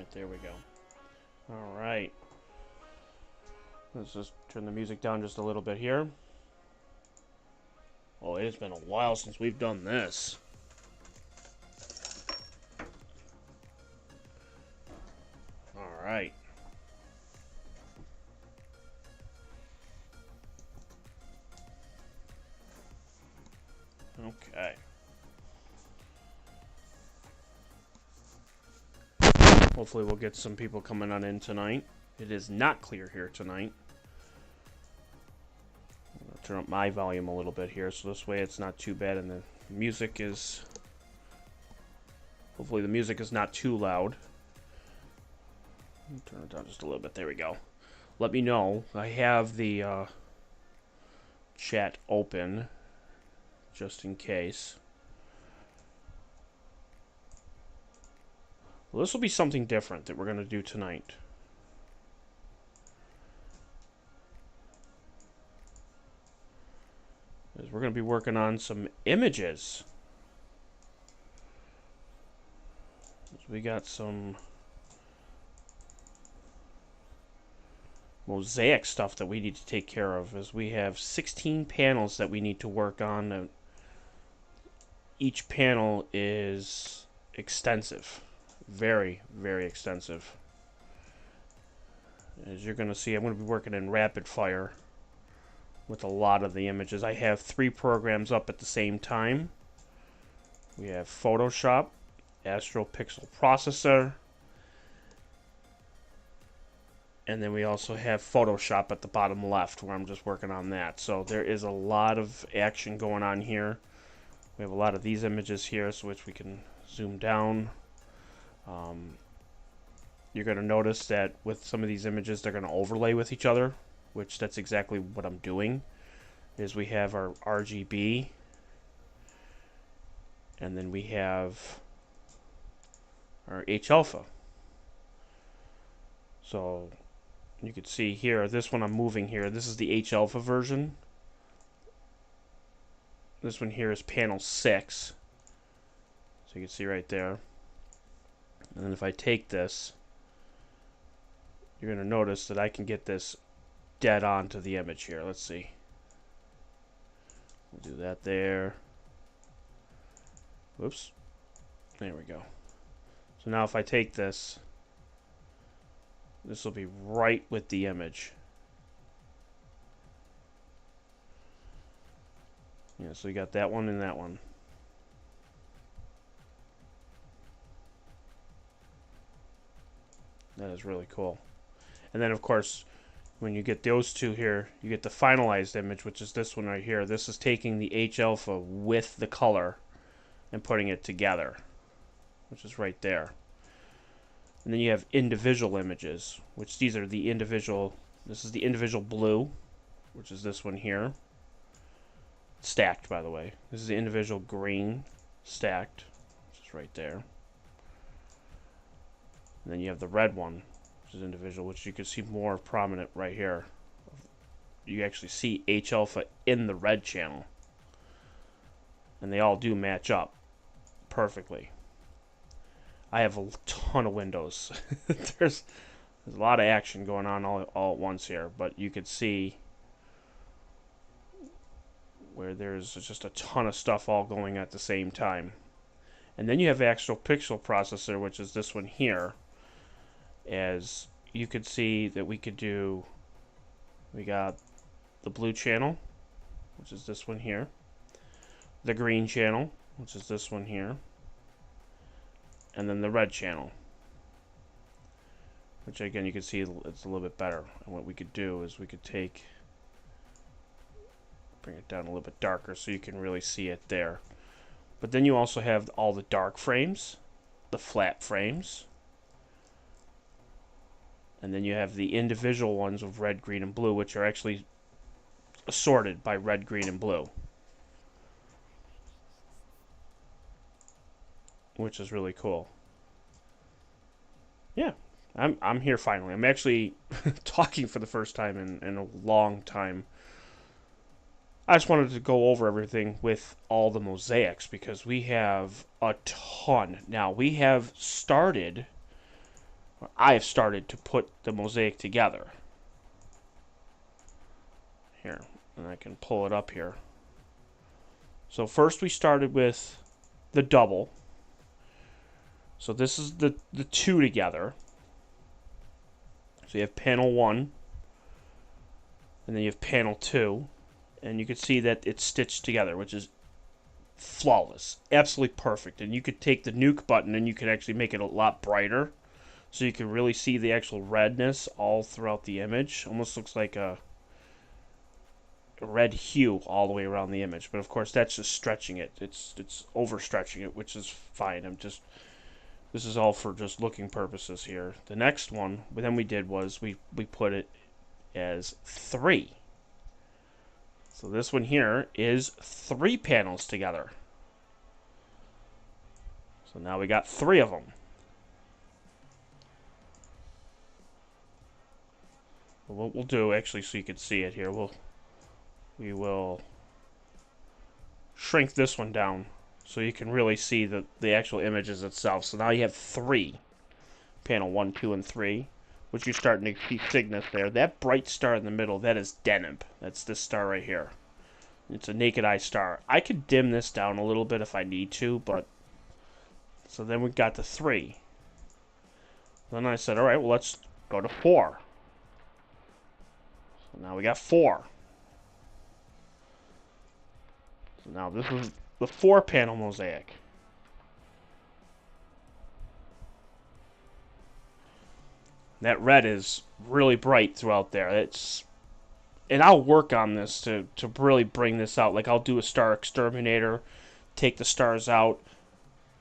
Alright, there we go. Alright. Let's just turn the music down just a little bit here. Oh, it has been a while since we've done this. Alright. Okay. Hopefully we'll get some people coming on in tonight. It is not clear here tonight. I'm going to turn up my volume a little bit here, so this way it's not too bad, and the music is... Hopefully the music is not too loud. Turn it down just a little bit. There we go. Let me know. I have the chat open, just in case. Well, this will be something different that we're going to do tonight. Is we're going to be working on some images. We got some mosaic stuff that we need to take care of, as we have 16 panels that we need to work on. Each panel is extensive. Very, very extensive. As you're going to see, I'm going to be working in rapid fire with a lot of the images. I have 3 programs up at the same time. We have Photoshop, Astro-Pixel Processor, and then we also have Photoshop at the bottom left, where I'm just working on that. So there is a lot of action going on here. We have a lot of these images here, so which we can zoom down. You're going to notice that with some of these images, they're going to overlay with each other, which that's exactly what I'm doing. Is we have our RGB, and then we have our H-alpha. So you can see here, this one I'm moving here. This is the H-alpha version. This one here is panel 6. So you can see right there. And then if I take this, you're going to notice that I can get this dead on to the image here. Let's see. We'll do that there. Whoops. There we go. So now if I take this, this will be right with the image. Yeah, so you got that one and that one. That is really cool. And then, of course, when you get those two here, you get the finalized image, which is this one right here. This is taking the H-alpha with the color and putting it together, which is right there. And then you have individual images, which these are the individual. This is the individual blue, which is this one here. Stacked, by the way. This is the individual green, stacked, which is right there. And then you have the red one, which is individual, which you can see more prominent right here. You actually see H-alpha in the red channel. And they all do match up perfectly. I have a ton of windows. There's a lot of action going on all at once here, but you could see where there's just a ton of stuff all going at the same time. And then you have Astro-Pixel Processor, which is this one here. As you could see that we could do, we got the blue channel, which is this one here, the green channel, which is this one here, and then the red channel, which again you can see it's a little bit better. And what we could do is we could bring it down a little bit darker so you can really see it there. But then you also have all the dark frames, the flat frames, and then you have the individual ones of red, green, and blue, which are actually assorted by red, green, and blue, which is really cool. Yeah, I'm here finally. I'm actually talking for the first time in a long time. I just wanted to go over everything with all the mosaics because we have a ton. Now, we have started I have started to put the mosaic together. Here, and I can pull it up here. So first we started with the double. So this is the two together. So you have panel 1, and then you have panel 2, and you can see that it's stitched together, which is flawless, absolutely perfect. And you could take the nuke button and you can actually make it a lot brighter, so you can really see the actual redness all throughout the image. Almost looks like a red hue all the way around the image. But of course that's just stretching it. It's overstretching it, which is fine. This is all for just looking purposes here. The next one then we did was we put it as 3. So this one here is 3 panels together. So now we got 3 of them. What we'll do, actually, so you can see it here, we will shrink this one down so you can really see the actual images itself. So now you have 3. Panel 1, 2, and 3. Which you're starting to see Cygnus there. That bright star in the middle, that is Deneb. That's this star right here. It's a naked eye star. I could dim this down a little bit if I need to, but... So then we got to 3. Then I said, alright, well, let's go to 4. So now we got 4. So now this is the 4-panel mosaic. That red is really bright throughout there. And I'll work on this to really bring this out. Like, I'll do a star exterminator, take the stars out,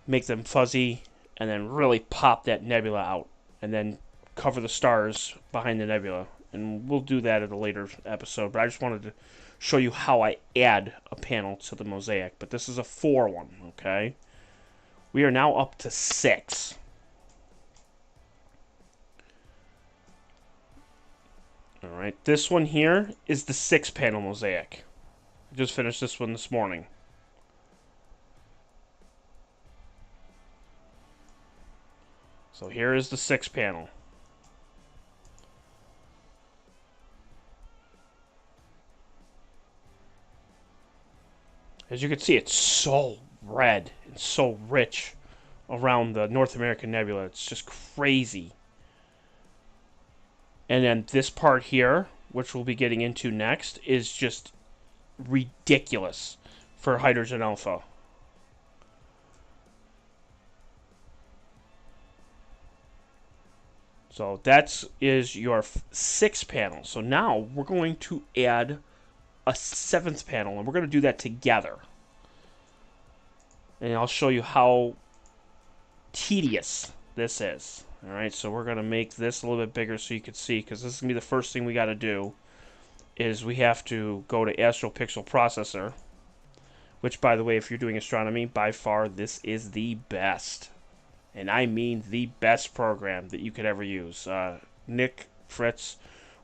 make them fuzzy, and then really pop that nebula out. And then cover the stars behind the nebula. And we'll do that at a later episode. But I just wanted to show you how I add a panel to the mosaic. But this is a 4 one, okay? We are now up to 6. Alright, this one here is the 6-panel mosaic. I just finished this one this morning. So here is the 6-panel. As you can see, it's so red and so rich around the North American Nebula. It's just crazy. And then this part here, which we'll be getting into next, is just ridiculous for hydrogen alpha. So that is your 6th panel. So now we're going to add a 7th panel, and we're going to do that together. And I'll show you how tedious this is. Alright, so we're going to make this a little bit bigger so you can see, because this is going to be the first thing we got to do, is we have to go to Astro Pixel Processor, which, by the way, if you're doing astronomy, by far, this is the best. And I mean the best program that you could ever use. Nick Fritz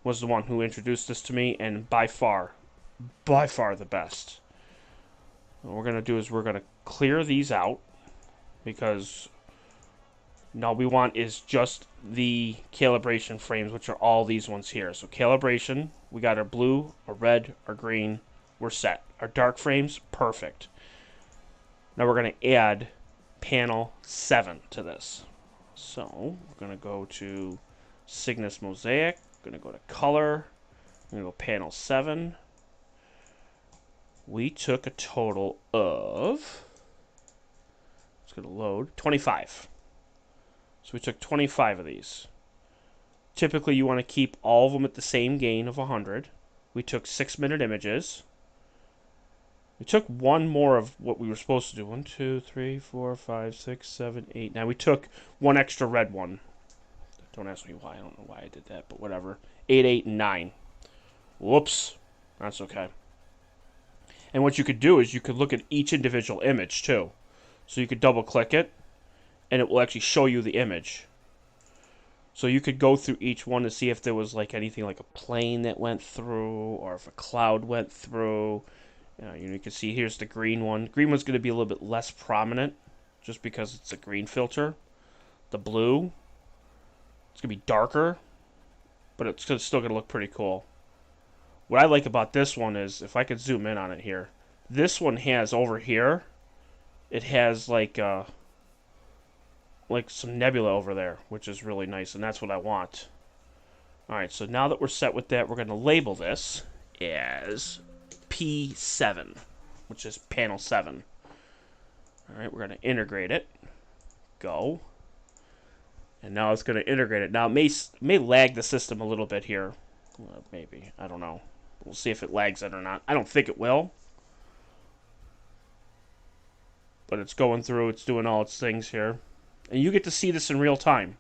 was the one who introduced this to me, and by far the best. What we're going to do is we're going to clear these out, because all we want is just the calibration frames, which are all these ones here. So calibration, we got our blue, our red, our green, we're set. Our dark frames, perfect. Now we're going to add panel 7 to this. So we're going to go to Cygnus Mosaic, going to go to color, I'm going to go panel 7. We took a total of, it's going to load, 25. So we took 25 of these. Typically, you want to keep all of them at the same gain of 100. We took 6-minute images. We took one more of what we were supposed to do. 1, 2, 3, 4, 5, 6, 7, 8. Now we took one extra red one. Don't ask me why. I don't know why I did that, but whatever. 8, 8, and 9. Whoops. That's okay. And what you could do is you could look at each individual image, too. So you could double-click it, and it will actually show you the image. So you could go through each one to see if there was like anything like a plane that went through, or if a cloud went through. You can see here's the green one. Green one's going to be a little bit less prominent, just because it's a green filter. The blue, It's going to be darker, but it's still going to look pretty cool. What I like about this one is, if I could zoom in on it here, this one has over here, it has like some nebula over there, which is really nice, and that's what I want. Alright, so now that we're set with that, we're going to label this as P7, which is panel 7. Alright, we're going to integrate it. Go. And now it's going to integrate it. Now, it may lag the system a little bit here. Maybe. I don't know. We'll see if it lags it or not. I don't think it will. But it's going through. It's doing all its things here. And you get to see this in real time.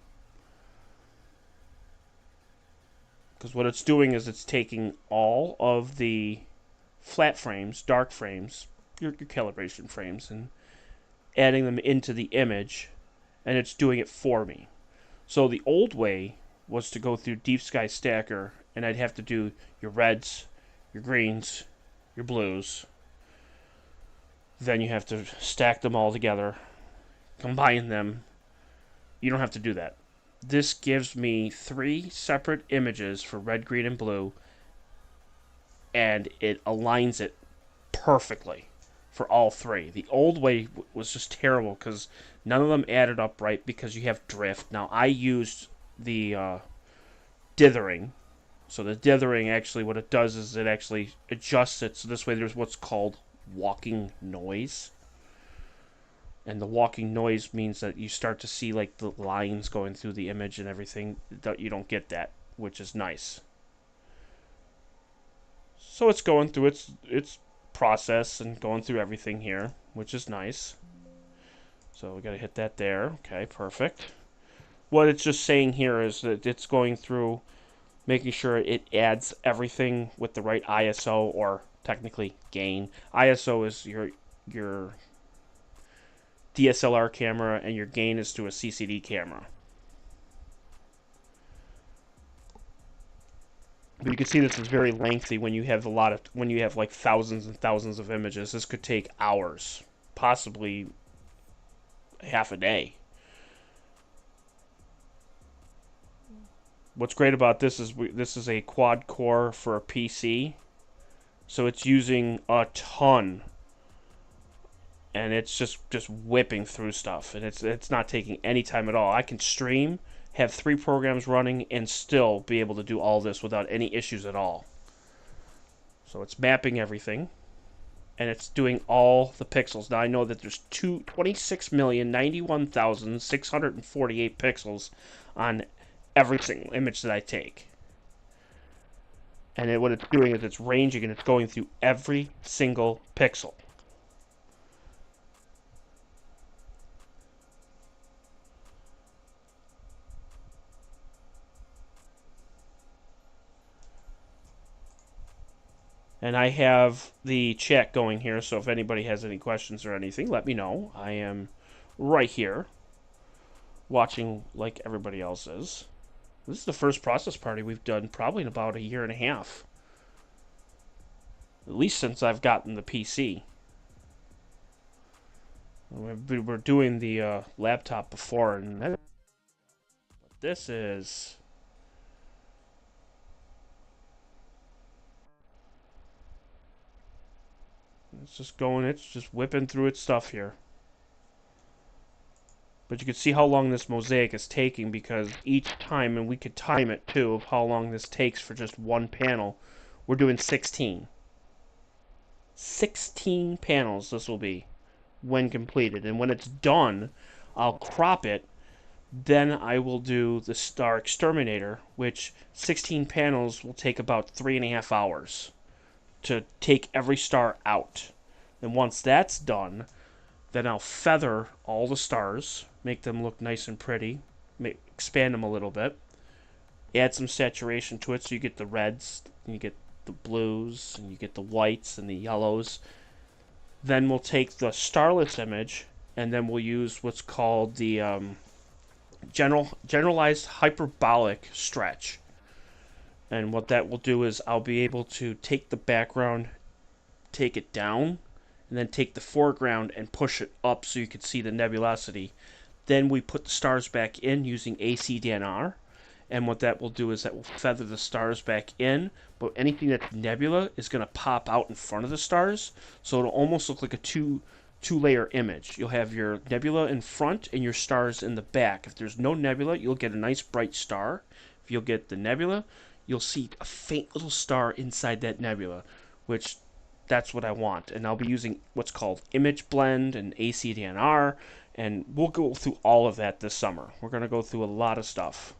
Because what it's doing is it's taking all of the flat frames, dark frames, your calibration frames, and adding them into the image. And it's doing it for me. So the old way was to go through Deep Sky Stacker, and I'd have to do your reds, your greens, your blues. Then you have to stack them all together, combine them. You don't have to do that. This gives me 3 separate images for red, green, and blue, and it aligns it perfectly for all 3. The old way was just terrible because none of them added up right because you have drift. Now, I used the dithering. So the dithering, actually, what it does is it actually adjusts it. So this way there's what's called walking noise. And the walking noise means that you start to see like the lines going through the image and everything. You don't get that, which is nice. So it's going through its process and going through everything here, which is nice. So we got to hit that there. Okay, perfect. What it's just saying here is that it's going through making sure it adds everything with the right ISO, or technically gain. ISO is your DSLR camera, and your gain is to a CCD camera. But you can see this is very lengthy when you have like thousands and thousands of images. This could take hours, possibly half a day. What's great about this is this is a quad core for a PC, so it's using a ton, and it's just whipping through stuff, and it's not taking any time at all. I can stream, have 3 programs running, and still be able to do all this without any issues at all. So it's mapping everything, and it's doing all the pixels. Now I know that there's 26,091,648 pixels on every single image that I take. And what it's doing is it's ranging and it's going through every single pixel. And I have the chat going here, so if anybody has any questions or anything, let me know. I am right here, watching like everybody else is. This is the first process party we've done probably in about 1.5 years. At least since I've gotten the PC. We were doing the laptop before, and this is... It's just going, it's just whipping through its stuff here. But you can see how long this mosaic is taking, because each time, and we could time it too, of how long this takes for just one panel. We're doing 16. 16 panels this will be when completed. And when it's done, I'll crop it. Then I will do the Star Exterminator, which 16 panels will take about 3.5 hours to take every star out. And once that's done, then I'll feather all the stars, make them look nice and pretty, expand them a little bit, add some saturation to it so you get the reds, and you get the blues, and you get the whites and the yellows. Then we'll take the starless image, and then we'll use what's called the generalized hyperbolic stretch. And what that will do is I'll be able to take the background, take it down, and then take the foreground and push it up so you can see the nebulosity. Then we put the stars back in using ACDNR, and what that will do is that will feather the stars back in, but anything that's nebula is going to pop out in front of the stars, so it'll almost look like a two-layer image. You'll have your nebula in front and your stars in the back. If there's no nebula, you'll get a nice bright star. If you'll get the nebula, you'll see a faint little star inside that nebula, which that's what I want. And I'll be using what's called image blend and ACDNR, and we'll go through all of that this summer. We're going to go through a lot of stuff.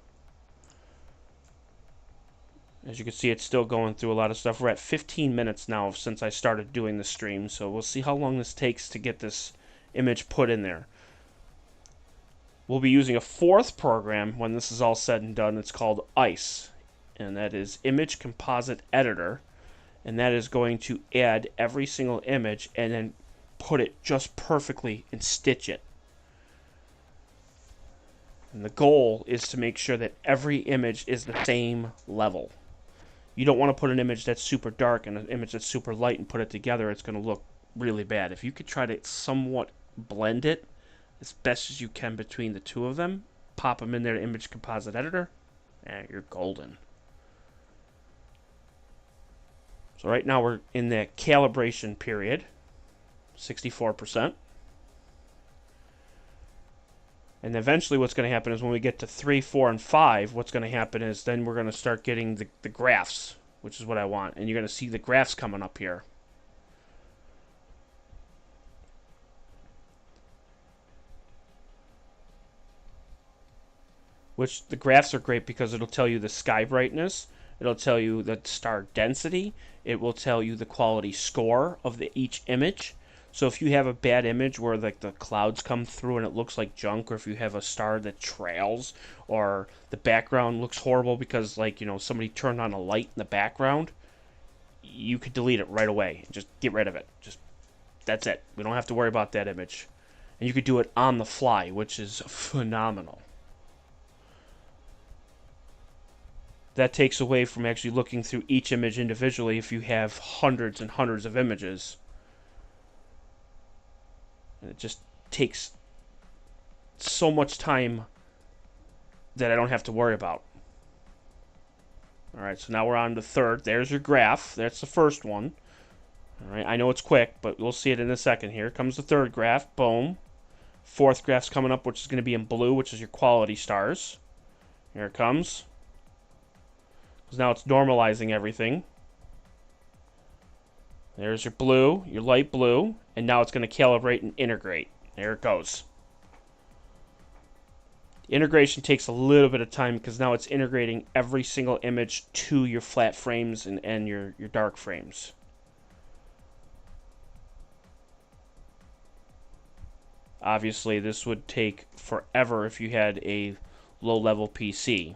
As you can see, it's still going through a lot of stuff. We're at 15 minutes now since I started doing the stream, so we'll see how long this takes to get this image put in there. We'll be using a fourth program when this is all said and done. It's called ICE, and that is Image Composite Editor, and that is going to add every single image and then put it just perfectly and stitch it. And the goal is to make sure that every image is the same level. You don't want to put an image that's super dark and an image that's super light and put it together. It's going to look really bad. If you could try to somewhat blend it as best as you can between the two of them, pop them in there to Image Composite Editor, and you're golden. So right now we're in that calibration period, 64%. And eventually what's going to happen is when we get to 3, 4, and 5, what's going to happen is then we're going to start getting the graphs, which is what I want. And you're going to see the graphs coming up here. Which the graphs are great because it'll tell you the sky brightness, it'll tell you the star density, it will tell you the quality score of each image. So if you have a bad image where like the clouds come through and it looks like junk, or if you have a star that trails, or the background looks horrible because somebody turned on a light in the background, you could delete it right away. Just get rid of it. That's it. We don't have to worry about that image. And you could do it on the fly, which is phenomenal. That takes away from actually looking through each image individually if you have hundreds and hundreds of images. And it just takes so much time that I don't have to worry about. Alright, so now we're on the third. There's your graph. That's the first one. Alright, I know it's quick, but we'll see it in a second. Here comes the third graph. Boom. Fourth graph's coming up, which is going to be in blue, which is your quality stars. Here it comes. Because now it's normalizing everything. There's your blue, your light blue, and now it's going to calibrate and integrate. There it goes. Integration takes a little bit of time because now it's integrating every single image to your flat frames and your dark frames. Obviously, this would take forever if you had a low-level PC.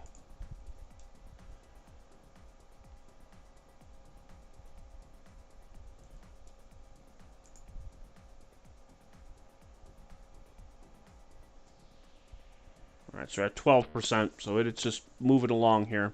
Alright, so we're at 12%, so it's just moving along here.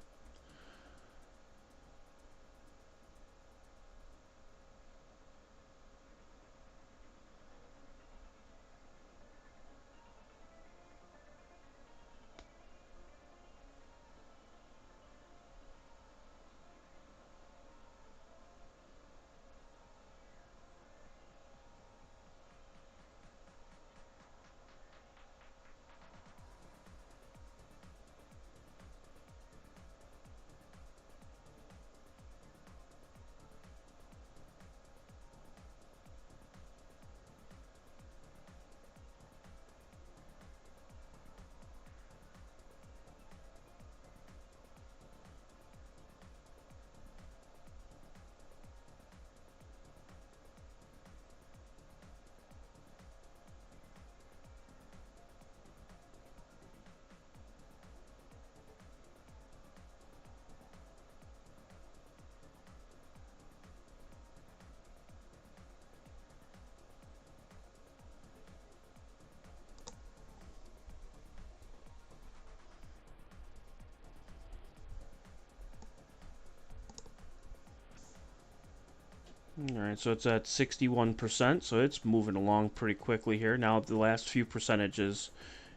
Alright, so it's at 61%, so it's moving along pretty quickly here. Now the last few percentages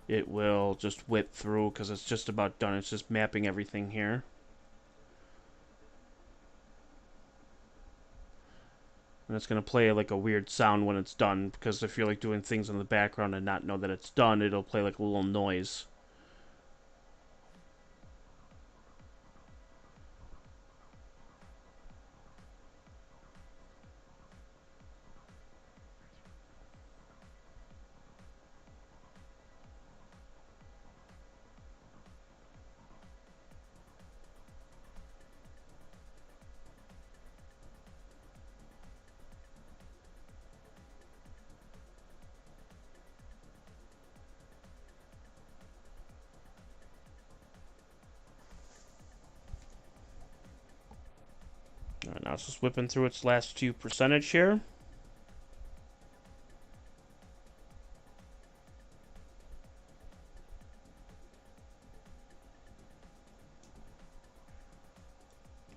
it will just whip through because it's just about done. It's just mapping everything here. And it's going to play like a weird sound when it's done, because if you're like doing things in the background and not know that it's done, it'll play like a little noise. All right, now it's just whipping through its last few percentage here.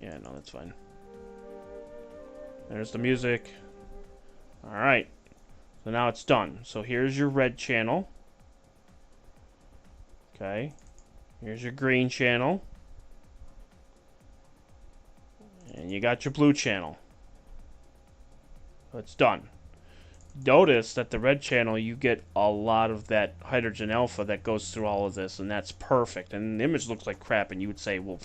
Yeah, no, that's fine. There's the music. Alright. So now it's done. So here's your red channel. Okay. Here's your green channel. And you got your blue channel. So it's done. Notice that the red channel, you get a lot of that hydrogen alpha that goes through all of this, and that's perfect. And the image looks like crap, and you would say, well,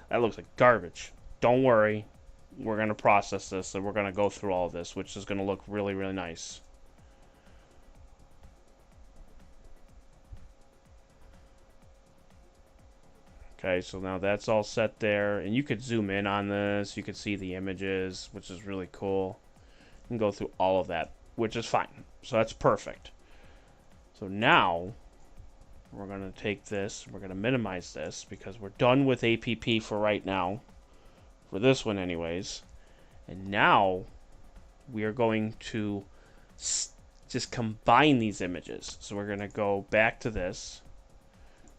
that looks like garbage. Don't worry. We're going to process this, and we're going to go through all of this, which is going to look really, really nice. Okay, so now that's all set there, and you could zoom in on this. You could see the images, which is really cool. You can go through all of that, which is fine. So that's perfect. So now we're going to take this, we're going to minimize this, because we're done with APP for right now, for this one anyways. And now we are going to just combine these images. So we're going to go back to this.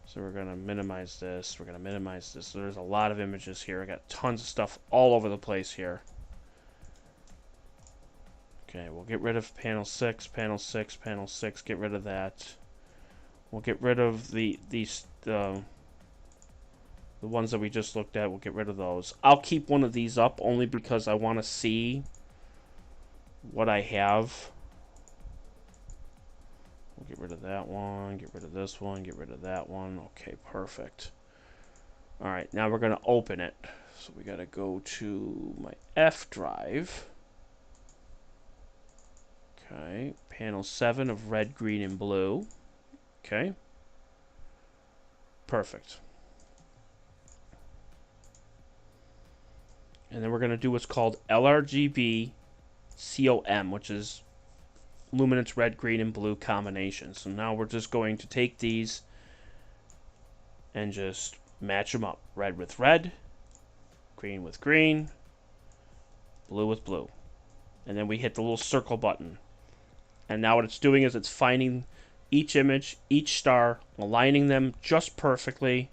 So we're going to minimize this. We're going to minimize this. So there's a lot of images here. I got tons of stuff all over the place here. Okay, we'll get rid of panel 6, panel 6, panel 6. Get rid of that. We'll get rid of the ones that we just looked at. We'll get rid of those. I'll keep one of these up only because I want to see what I have. We'll get rid of that one, get rid of this one, get rid of that one. Okay, perfect. Alright, now we're going to open it. So we got to go to my F drive. Okay, panel 7 of red, green, and blue. Okay. Perfect. And then we're going to do what's called LRGB COM, which is luminance red, green, and blue combination. So now we're just going to take these and just match them up. Red with red, green with green, blue with blue. And then we hit the little circle button. And now what it's doing is it's finding each image, each star, aligning them just perfectly.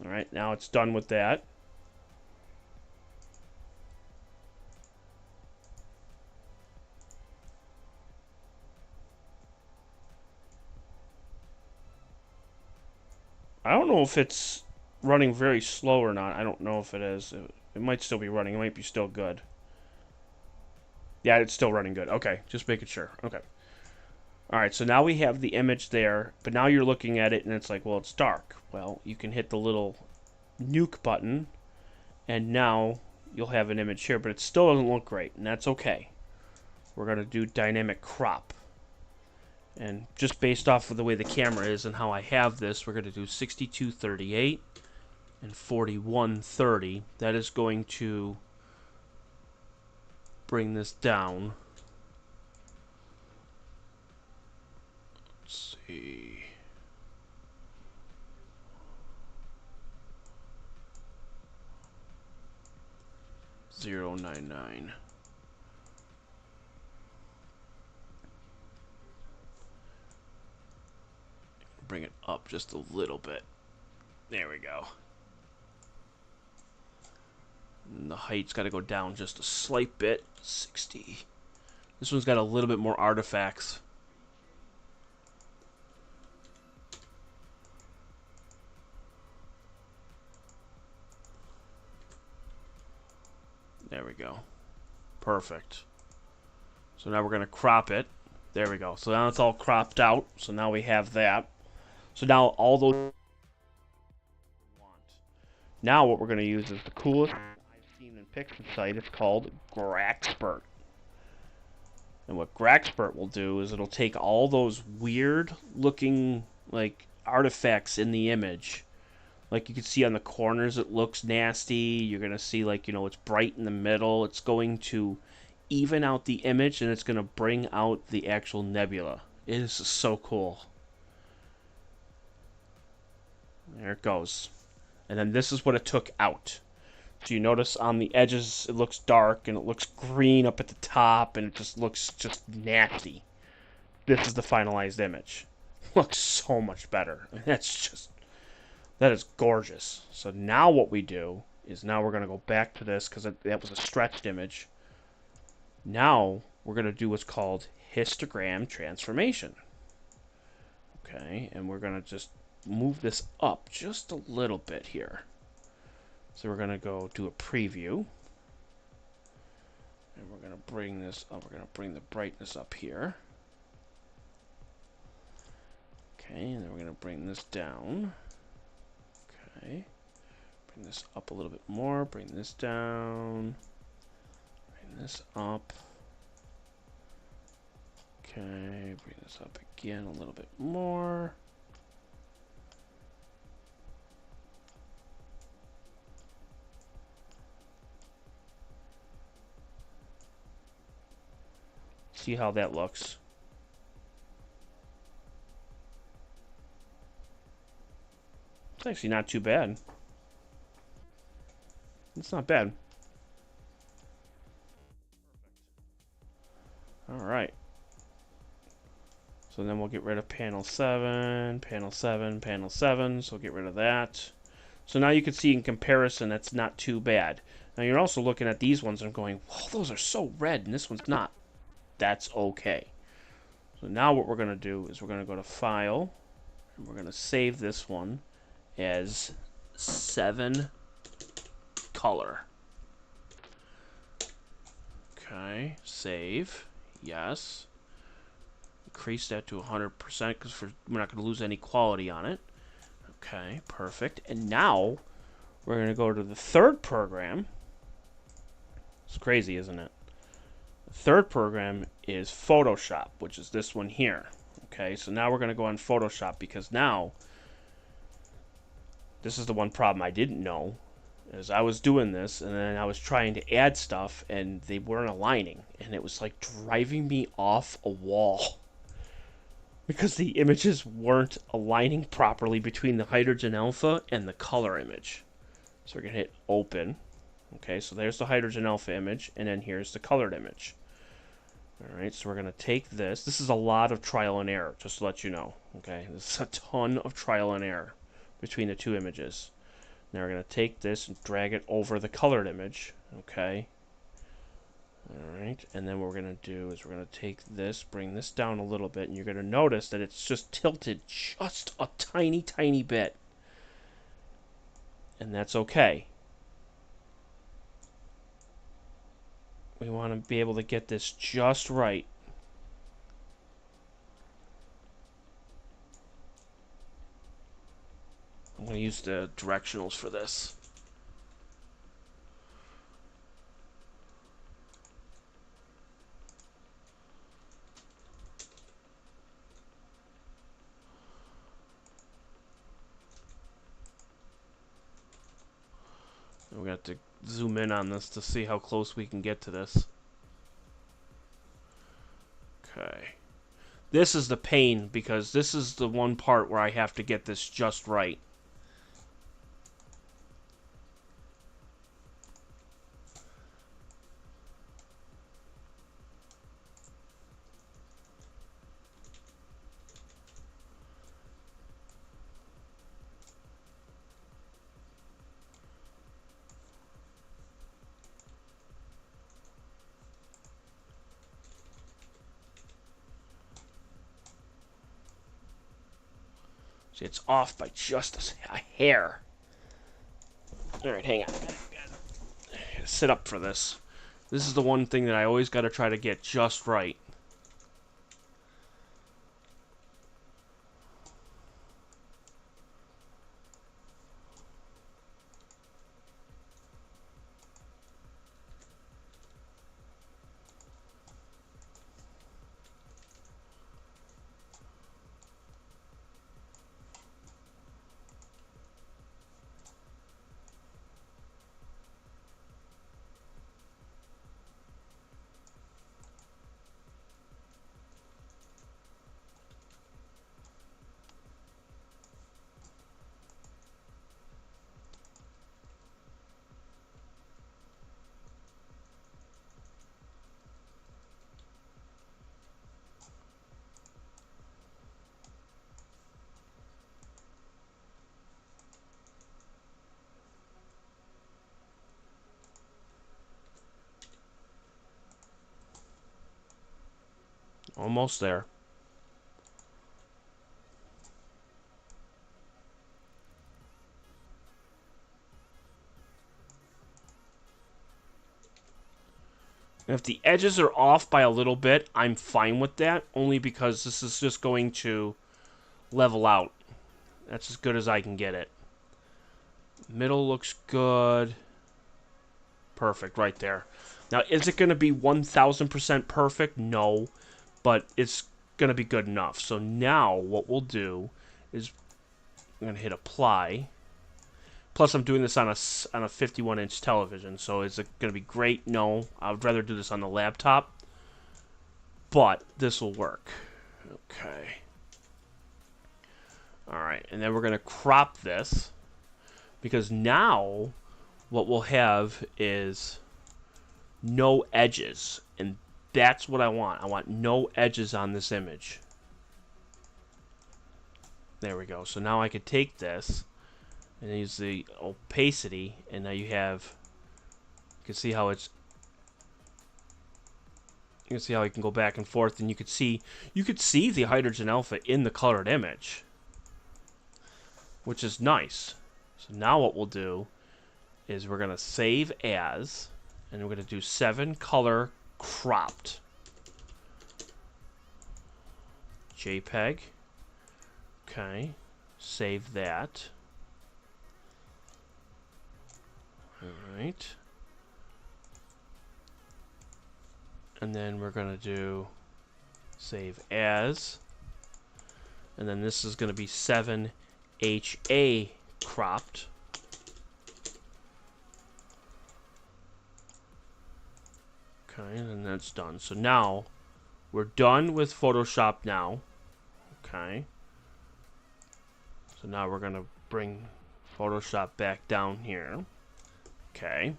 Alright, now it's done with that. I don't know if it's running very slow or not. I don't know if it is. It might still be running. It might be still good. Yeah, it's still running good. Okay, just making sure. Okay. Alright, so now we have the image there, but now you're looking at it and it's like, well, it's dark. Well, you can hit the little nuke button, and now you'll have an image here, but it still doesn't look great, and that's okay. We're going to do dynamic crop. And just based off of the way the camera is and how I have this, we're going to do 6238 and 4130. That is going to bring this down. Let's see. .099. Bring it up just a little bit. There we go. And the height's got to go down just a slight bit. 60. This one's got a little bit more artifacts. There we go. Perfect. So now we're going to crop it. There we go. So now it's all cropped out. So now we have that. So now all those we want. Now what we're going to use is the coolest I've seen in Pixinsight. It's called Graxpert. And what Graxpert will do is it'll take all those weird looking like artifacts in the image. Like you can see on the corners it looks nasty. You're going to see like, you know, it's bright in the middle. It's going to even out the image and it's going to bring out the actual nebula. It is so cool. There it goes. And then this is what it took out. So you notice on the edges it looks dark and it looks green up at the top and it just looks just nasty. This is the finalized image. Looks so much better. That is gorgeous. So now what we do is now we're going to go back to this because that was a stretched image. Now we're going to do what's called histogram transformation. Okay, and we're going to just move this up just a little bit here. So we're going to go do a preview. And we're going to bring this up. We're going to bring the brightness up here. Okay, and then we're going to bring this down. Okay. Bring this up a little bit more. Bring this down. Bring this up. Okay, bring this up again a little bit more. See how that looks. It's actually not too bad. It's not bad. Alright. So then we'll get rid of panel 7, panel 7, panel 7. So we'll get rid of that. So now you can see in comparison that's not too bad. Now you're also looking at these ones and going, whoa, those are so red and this one's not. That's okay. So now what we're going to do is we're going to go to File. And we're going to save this one as 7 color. Okay, save. Yes. Increase that to 100% because we're not going to lose any quality on it. Okay, perfect. And now we're going to go to the third program. It's crazy, isn't it? The third program is Photoshop, which is this one here. Okay, so now we're going to go on Photoshop because now this is the one problem I didn't know. Is I was doing this and then I was trying to add stuff and they weren't aligning and it was like driving me off a wall because the images weren't aligning properly between the hydrogen alpha and the color image. So we're going to hit open. Okay, so there's the hydrogen alpha image and then here's the colored image. Alright, so we're going to take this. This is a lot of trial and error, just to let you know. Okay, this is a ton of trial and error between the two images. Now we're going to take this and drag it over the colored image, okay? Alright, and then what we're going to do is we're going to take this, bring this down a little bit, and you're going to notice that it's just tilted just a tiny, tiny bit. And that's okay. We want to be able to get this just right. I'm going to use the directionals for this. We're going to have to zoom in on this to see how close we can get to this. Okay. This is the pain because this is the one part where I have to get this just right. See, it's off by just a hair. Alright, hang on. I gotta sit up for this. This is the one thing that I always gotta try to get just right. Almost there. And if the edges are off by a little bit, I'm fine with that, only because this is just going to level out. That's as good as I can get it. Middle looks good. Perfect, right there. Now, is it going to be 1000% perfect? No, but it's going to be good enough. So now what we'll do is I'm going to hit apply. Plus, I'm doing this on a 51-inch television, so is it going to be great? No, I would rather do this on the laptop, but this will work. Okay. Alright, and then we're going to crop this, because now what we'll have is no edges, and that's what I want. I want no edges on this image. There we go. So now I could take this and use the opacity, and now you can see how it's, you can see how I can go back and forth, and you could see the hydrogen alpha in the colored image, which is nice. So now what we'll do is we're gonna save as, and we're gonna do 7 color cropped JPEG. Okay, save that. Alright. And then we're going to do save as. And then this is going to be 7HA cropped. Okay, and that's done. So now we're done with Photoshop now. Okay. So now we're going to bring Photoshop back down here. Okay.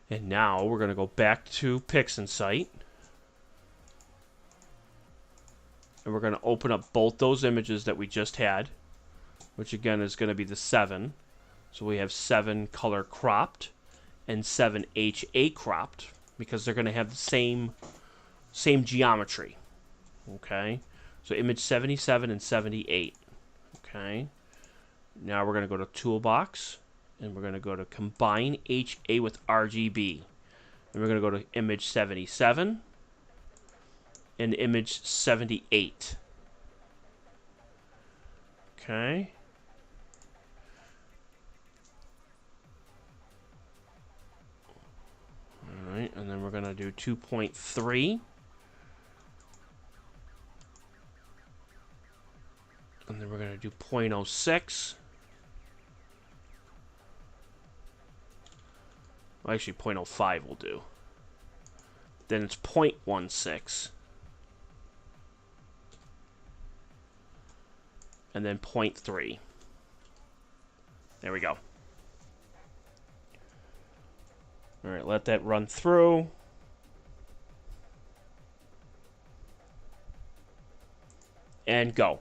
And now we're going to go back to PixInsight. And we're going to open up both those images that we just had, which again is going to be the 7. So we have 7 color cropped and 7 HA cropped, because they're going to have the same geometry. Okay. So image 77 and 78. Okay. Now we're going to go to Toolbox, and we're going to go to Combine HA with RGB. And we're going to go to image 77 and image 78. Okay. Alright, and then we're going to do 2.3. And then we're going to do 0.06. Well, actually, 0.05 will do. Then it's 0.16. And then 0.3. There we go. Alright, let that run through. And go.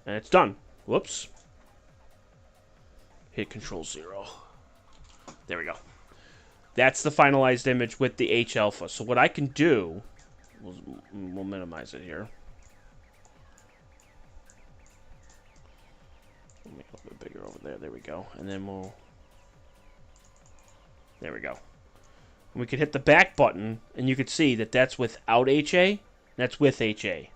And it's done. Whoops. Hit Control-0. There we go. That's the finalized image with the H-alpha. So what I can do we'll minimize it here. We'll make it a little bit bigger over there. There we go. And then there we go. And we could hit the back button, and you could see that that's without HA, that's with HA.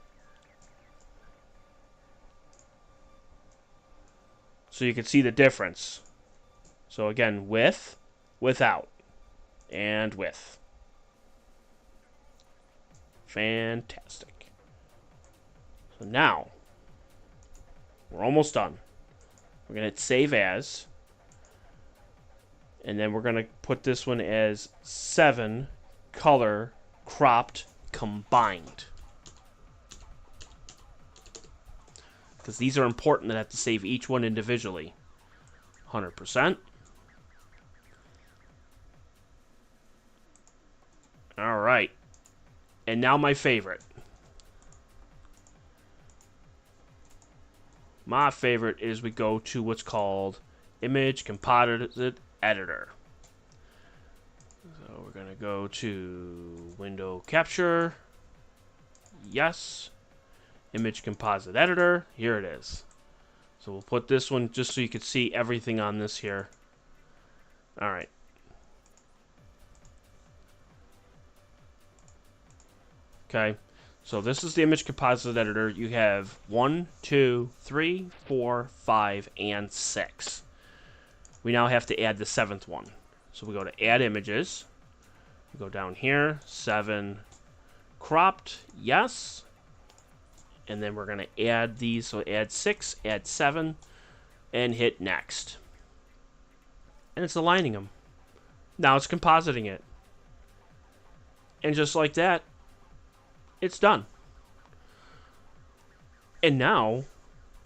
So you can see the difference. So again, with, without, and with. Fantastic. So now, we're almost done. We're going to hit Save As. And then we're going to put this one as 7 color cropped combined. Because these are important, and I have to save each one individually. 100%. All right. And now my favorite. My favorite is we go to what's called Image Composite Editor. So we're going to go to Window Capture. Yes. Image Composite Editor. Here it is. So we'll put this one just so you can see everything on this here. All right. Okay. So this is the Image Composite Editor. You have 1, 2, 3, 4, 5, and 6. We now have to add the 7th one. So we go to Add Images. We go down here, 7 cropped, yes. And then we're going to add these. So add 6, add 7, and hit Next. And it's aligning them. Now it's compositing it. And just like that, it's done. And now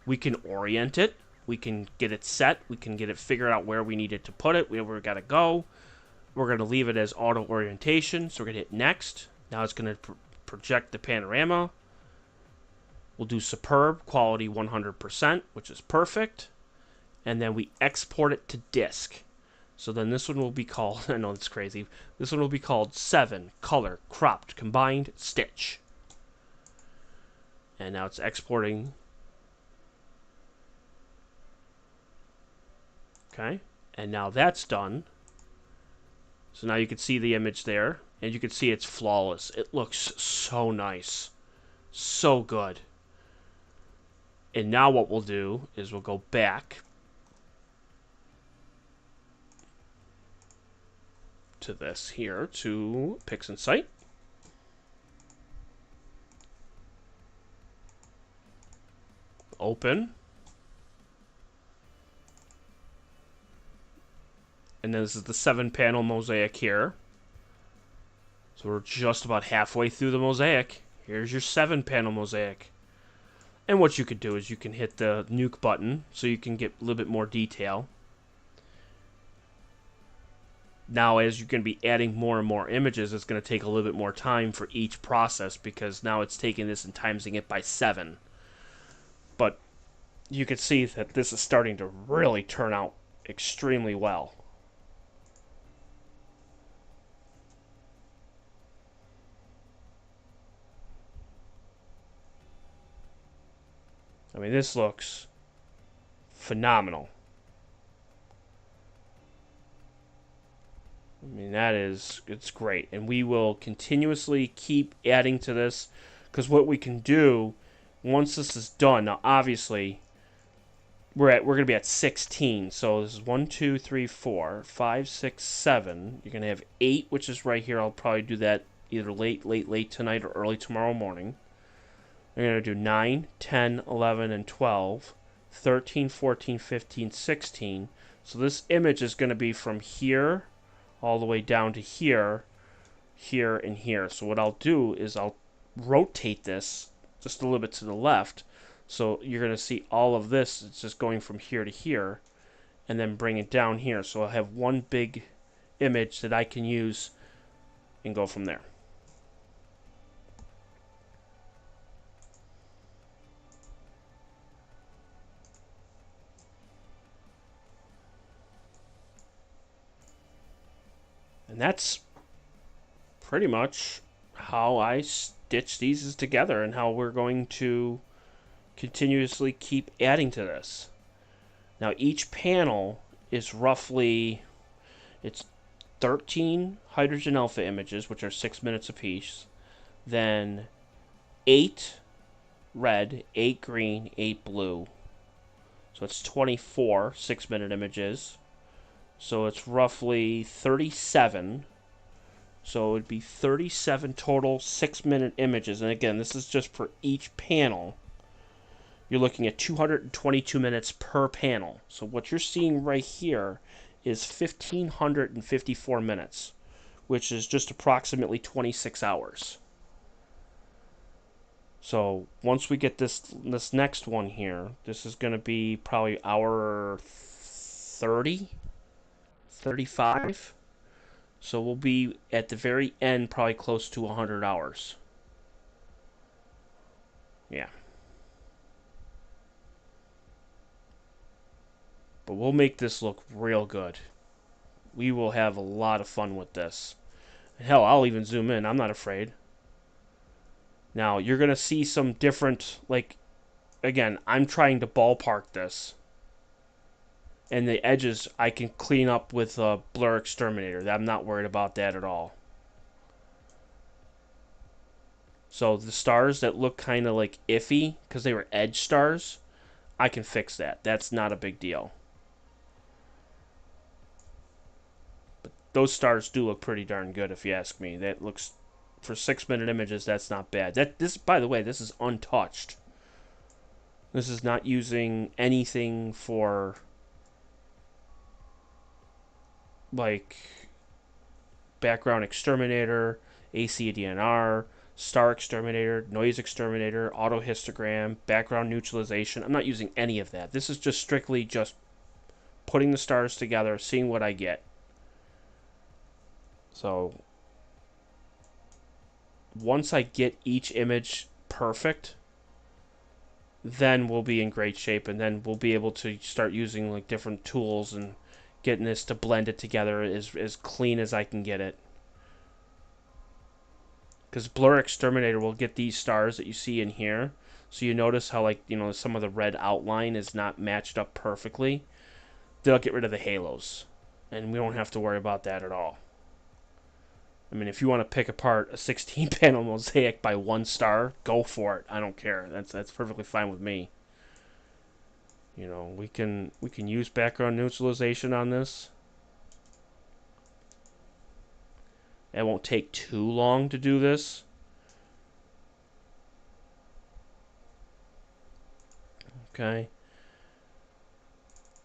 we can orient it. We can get it set. We can get it figured out where we need it to put it, where we got to go. We're going to leave it as auto orientation. So we're going to hit Next. Now it's going to project the panorama. We'll do superb, quality 100%, which is perfect. And then we export it to disk. So then this one will be called, I know it's crazy, this one will be called 7 color cropped combined stitch. And now it's exporting. Okay, and now that's done. So now you can see the image there, and you can see it's flawless. It looks so nice, so good. And now what we'll do is we'll go back to this here, to PixInsight. Open. And then this is the 7-panel mosaic here. So we're just about halfway through the mosaic. Here's your 7-panel mosaic. And what you could do is you can hit the nuke button so you can get a little bit more detail. Now, as you're going to be adding more and more images, it's going to take a little bit more time for each process, because now it's taking this and timesing it by 7. But you can see that this is starting to really turn out extremely well. I mean, this looks phenomenal. I mean, it's great. And we will continuously keep adding to this, because what we can do, once this is done, now obviously, we're going to be at 16. So this is 1, 2, 3, 4, 5, 6, 7. You're going to have 8, which is right here. I'll probably do that either late tonight or early tomorrow morning. We're going to do 9, 10, 11, and 12, 13, 14, 15, 16. So this image is going to be from here all the way down to here, here, and here. So what I'll do is I'll rotate this just a little bit to the left. So you're going to see all of this. It's just going from here to here, and then bring it down here. So I'll have one big image that I can use and go from there. And that's pretty much how I stitch these together and how we're going to continuously keep adding to this. Now each panel is roughly, it's 13 hydrogen alpha images, which are 6 minutes apiece, then 8 red, 8 green, 8 blue. So it's 24 6-minute images. So it's roughly 37. So it would be 37 total 6-minute images. And again, this is just for each panel. You're looking at 222 minutes per panel. So what you're seeing right here is 1,554 minutes, which is just approximately 26 hours. So once we get this next one here, this is going to be probably hour 30, 35. So we'll be at the very end probably close to 100 hours. Yeah. But we'll make this look real good. We will have a lot of fun with this. Hell, I'll even zoom in. I'm not afraid. Now, you're going to see some different, like, again, I'm trying to ballpark this. And the edges I can clean up with a blur exterminator. I'm not worried about that at all. So the stars that look kind of like iffy because they were edge stars, I can fix that. That's not a big deal. But those stars do look pretty darn good if you ask me. That looks, for 6-minute images, that's not bad. This, by the way, this is untouched. This is not using anything for, like, background exterminator, ACDNR, star exterminator, noise exterminator, auto histogram, background neutralization. I'm not using any of that. This is just strictly just putting the stars together, seeing what I get. So once I get each image perfect, then we'll be in great shape, and then we'll be able to start using like different tools and getting this to blend it together as clean as I can get it. Because Blur Exterminator will get these stars that you see in here. So you notice how, like, you know, some of the red outline is not matched up perfectly. They'll get rid of the halos. And we don't have to worry about that at all. I mean, if you want to pick apart a 16-panel mosaic by one star, go for it. I don't care. That's perfectly fine with me. You know, we can use background neutralization on this. It won't take too long to do this. Okay.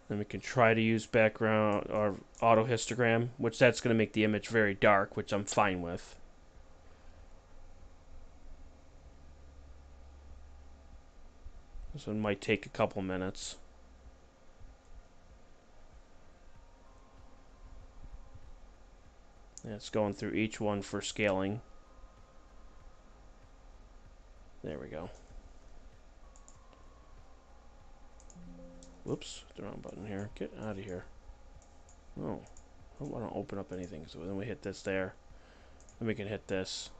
Then we can try to use background or auto histogram, which that's going to make the image very dark, which I'm fine with. This one might take a couple minutes. Yeah, it's going through each one for scaling. There we go. Whoops, the wrong button here. Get out of here. Oh, I don't want to open up anything. So then we hit this there. Then we can hit this.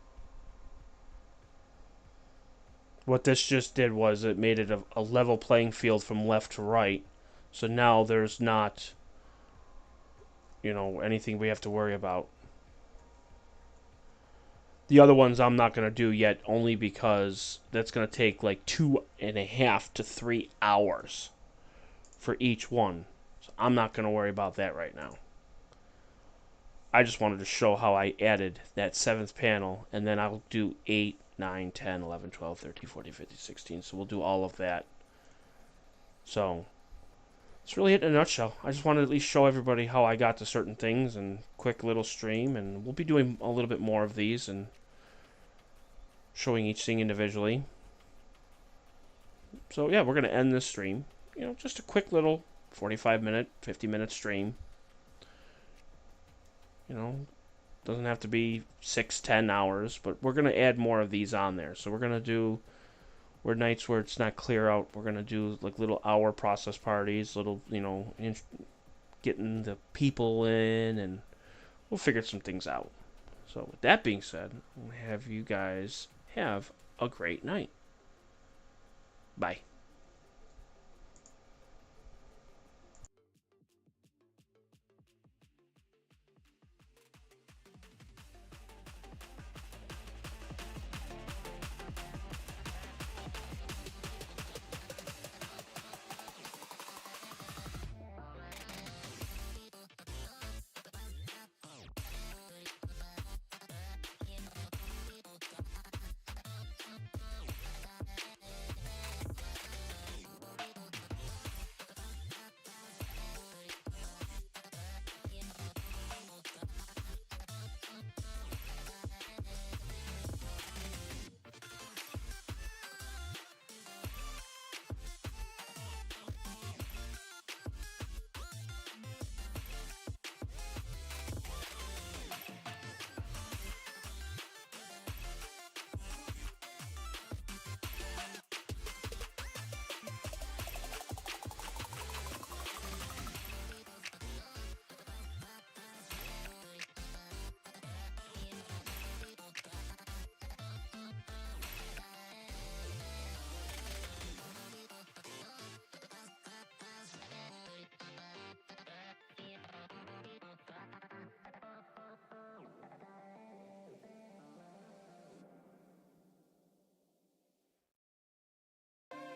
What this just did was it made it a level playing field from left to right. So now there's not, you know, anything we have to worry about. The other ones I'm not going to do yet, only because that's going to take like 2.5 to 3 hours for each one. So I'm not going to worry about that right now. I just wanted to show how I added that 7th panel, and then I'll do 8, 9, 10, 11, 12, 13, 14, 15, 16. So we'll do all of that. So that's really it in a nutshell. I just wanted to at least show everybody how I got to certain things, and quick little stream, and we'll be doing a little bit more of these and showing each thing individually. So yeah, we're going to end this stream. You know, just a quick little 45-minute, 50-minute stream. You know, doesn't have to be 6, 10 hours, but we're going to add more of these on there. So we're going to do, where nights where it's not clear out, we're going to do like little hour process parties, little, you know, getting the people in, and we'll figure some things out. So with that being said, have you guys have a great night. Bye.